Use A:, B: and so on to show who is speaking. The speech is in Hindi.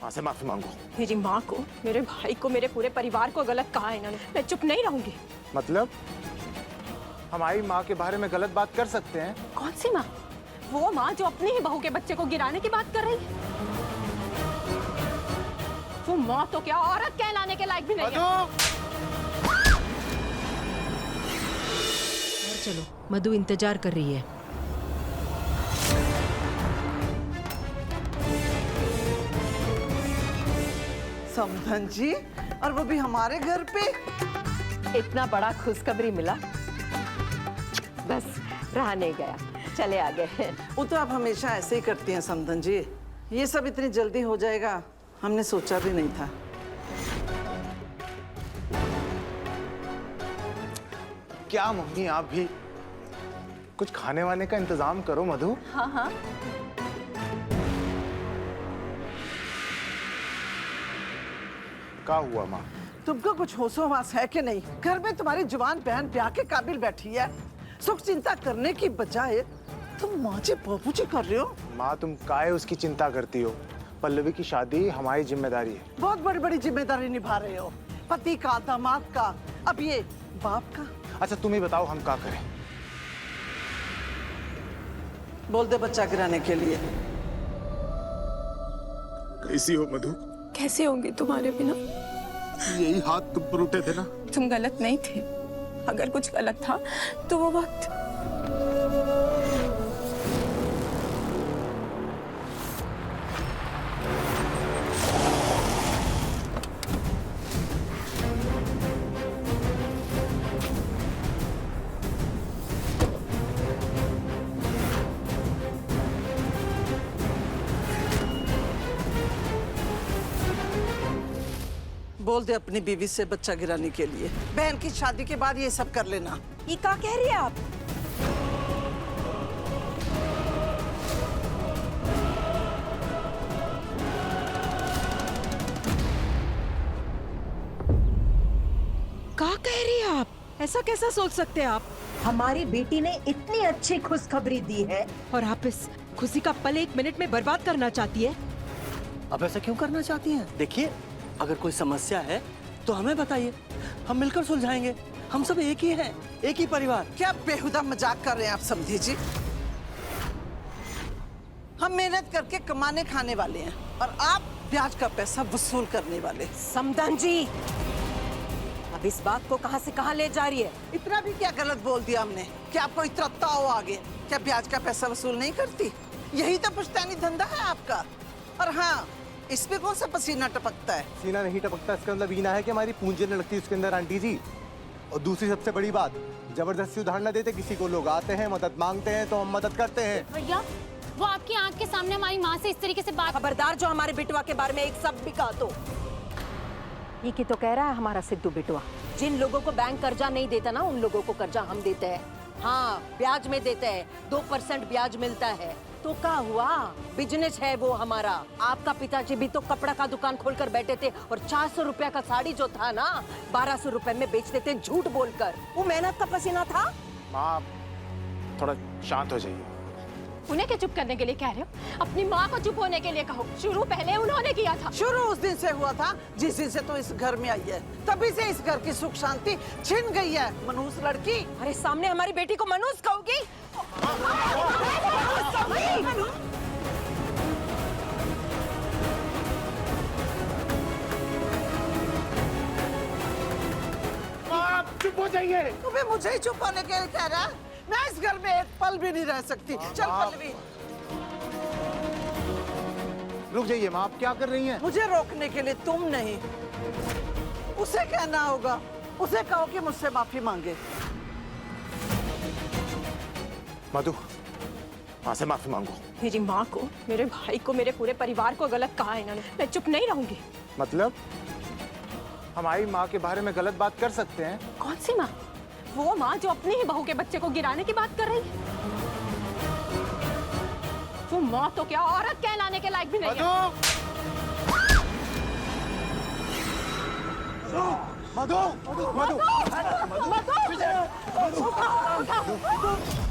A: माँ से माफी मांगो।
B: मेरी माँ को, मेरे भाई को, मेरे पूरे परिवार को गलत कहा है इन्होंने। मैं चुप नहीं रहूंगी।
A: मतलब हमारी माँ के बारे में गलत बात कर सकते हैं?
B: कौन सी माँ? वो माँ जो अपनी ही बहू के बच्चे को गिराने की बात कर रही है। वो माँ तो क्या औरत कहलाने के लायक भी नहीं है।
C: चलो, मधु इंतजार कर रही है।
D: समधन जी, और वो भी हमारे घर पे।
B: इतना बड़ा खुशखबरी मिला, बस रहा नहीं गया, चले आ गए।
D: वो तो आप हमेशा ऐसे ही करती हैं समधन जी। ये सब इतनी जल्दी हो जाएगा हमने सोचा भी नहीं था।
A: क्या मम्मी, आप भी कुछ खाने वाने का इंतजाम करो। मधु,
B: हाँ हाँ,
A: क्या हुआ माँ?
D: तुमको कुछ होशो-हवास है कि नहीं? घर में तुम्हारी जवान बहन ब्याह के काबिल बैठी है, सुख चिंता करने की बजाय तुम माँ जी बाबू जी कर रहे हो।
A: माँ, तुम काहे उसकी चिंता करती हो? पल्लवी की शादी हमारी जिम्मेदारी है।
D: बहुत बड़ी बड़ी जिम्मेदारी निभा रहे हो, पति का, दामाद का, अब ये बाप का।
A: अच्छा तुम ही बताओ हम क्या करें?
D: बोल दे बच्चा गिराने के लिए।
A: कैसी हो मधु?
B: कैसे होंगे तुम्हारे बिना?
A: यही हाथ तुम पर उठे थे ना।
B: तुम गलत नहीं थे, अगर कुछ गलत था तो वो वक्त।
D: बोल दे अपनी बीवी से बच्चा गिराने के लिए। बहन की शादी के बाद ये सब कर लेना।
B: ये क्या कह रही है आप?
C: क्या कह रही है आप? ऐसा कैसा सोच सकते हैं आप?
E: हमारी बेटी ने इतनी अच्छी खुशखबरी दी है
C: और आप इस खुशी का पल 1 मिनट में बर्बाद करना चाहती है?
F: अब ऐसा क्यों करना चाहती हैं? देखिए, अगर कोई समस्या है तो हमें बताइए, हम मिलकर सुलझाएंगे। हम सब एक ही हैं, एक ही परिवार।
D: क्या बेहुदा मजाक कर रहे हैं आप समधी जी? हम मेहनत करके कमाने खाने वाले हैं और आप ब्याज का पैसा वसूल करने वाले।
B: समधन जी, अब इस बात को कहां से कहां ले जा रही है?
D: इतना भी क्या गलत बोल दिया हमने? क्या आपको इतना ताव आ गया? क्या ब्याज का पैसा वसूल नहीं करती? यही तो पुश्तैनी धंधा है आपका। और हाँ, इस पे कौन सा पसीना टपकता है?
G: सीना नहीं टपकता, इसका मतलब ये ना है कि हमारी पूंजी न लगती उसके अंदर आंटी जी। और दूसरी सबसे बड़ी बात, जबरदस्ती उधार न देते किसी को। लोग आते हैं, मदद मांगते हैं तो हम मदद करते हैं।
H: भैया, वो आपकी आंख के सामने हमारी माँ से इस तरीके से बात।
B: खबरदार जो हमारे बिटवा के बारे में एक शब्द भी कहा तो। ये की तो कह रहा है हमारा सिद्धू बिटवा। जिन लोगों को बैंक कर्जा नहीं देता ना, उन लोगों को कर्जा हम देते हैं। हाँ, ब्याज में देते हैं, 2% ब्याज मिलता है। तो क्या हुआ? बिजनेस है वो हमारा। आपका पिताजी भी तो कपड़ा का दुकान खोलकर बैठे थे और 400 रुपया का साड़ी जो था ना, 1200 रुपए में बेचते थे झूठ बोलकर। वो मेहनत का पसीना था।
A: माँ, थोड़ा शांत हो जाइए।
B: उन्हें क्या चुप करने के लिए कह रहे हो? अपनी माँ को चुप होने के लिए कहो। शुरू पहले उन्होंने किया था।
D: शुरू उस दिन से हुआ था जिस दिन से तो इस घर में आई है। तभी से इस घर की सुख शांति छिन गई है। मनहूस लड़की।
B: अरे सामने हमारी बेटी को मनहूस कहोगी?
A: आप चुप हो जाइए।
D: तुम्हें मुझे ही चुप होने के लिए कह रहा है? मैं इस घर में एक पल भी नहीं रह सकती। चल पल्लवी।
A: रुक जाइए माँ, आप क्या कर रही हैं?
D: मुझे रोकने के लिए तुम नहीं, उसे कहना होगा। उसे कहो कि मुझसे माफी मांगे।
A: मधु, माँ से माफी मांगो।
B: मेरी माँ को, मेरे भाई को, मेरे पूरे परिवार को गलत कहा है इन्होंने। मैं चुप नहीं रहूंगी।
A: मतलब हमारी माँ के बारे में गलत बात कर सकते हैं?
B: कौन सी माँ? वो माँ जो अपनी ही बहू के बच्चे को गिराने की बात कर रही है। वो माँ तो क्या औरत कहलाने के लायक भी नहीं है।
A: मधु, मधु, मधु, मधु, मधु, मधु, मधु,